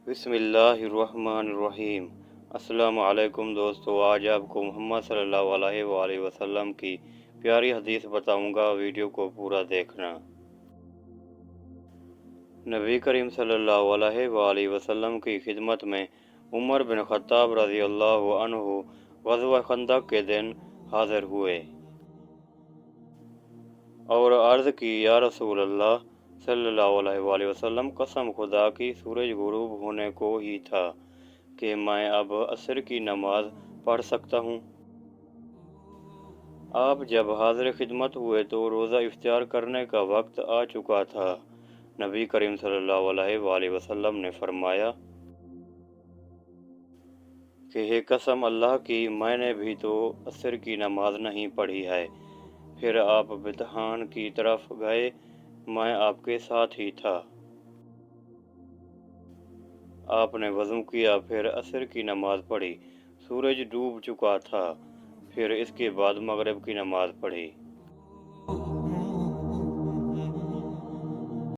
بسم اللہ الرحمن الرحیم۔ السلام علیکم دوستو، آج آپ کو محمد صلی اللہ علیہ وآلہ وسلم کی پیاری حدیث بتاؤں گا، ویڈیو کو پورا دیکھنا۔ نبی کریم صلی اللہ علیہ وآلہ وسلم کی خدمت میں عمر بن خطاب رضی اللہ عنہ غزوہ خندق کے دن حاضر ہوئے اور عرض کی، یا رسول اللہ صلی اللہ علیہ وآلہ وسلم، قسم خدا کی سورج غروب ہونے کو ہی تھا کہ میں اب عصر کی نماز پڑھ سکتا ہوں؟ آپ جب حاضر خدمت ہوئے تو روزہ افطار کرنے کا وقت آ چکا تھا۔ نبی کریم صلی اللہ علیہ وآلہ وسلم نے فرمایا کہ ہے قسم اللہ کی، میں نے بھی تو عصر کی نماز نہیں پڑھی ہے۔ پھر آپ بطحان کی طرف گئے، میں آپ کے ساتھ ہی تھا۔ آپ نے وضو کیا، پھر عصر کی نماز پڑھی۔ سورج ڈوب چکا تھا، پھر اس کے بعد مغرب کی نماز پڑھی۔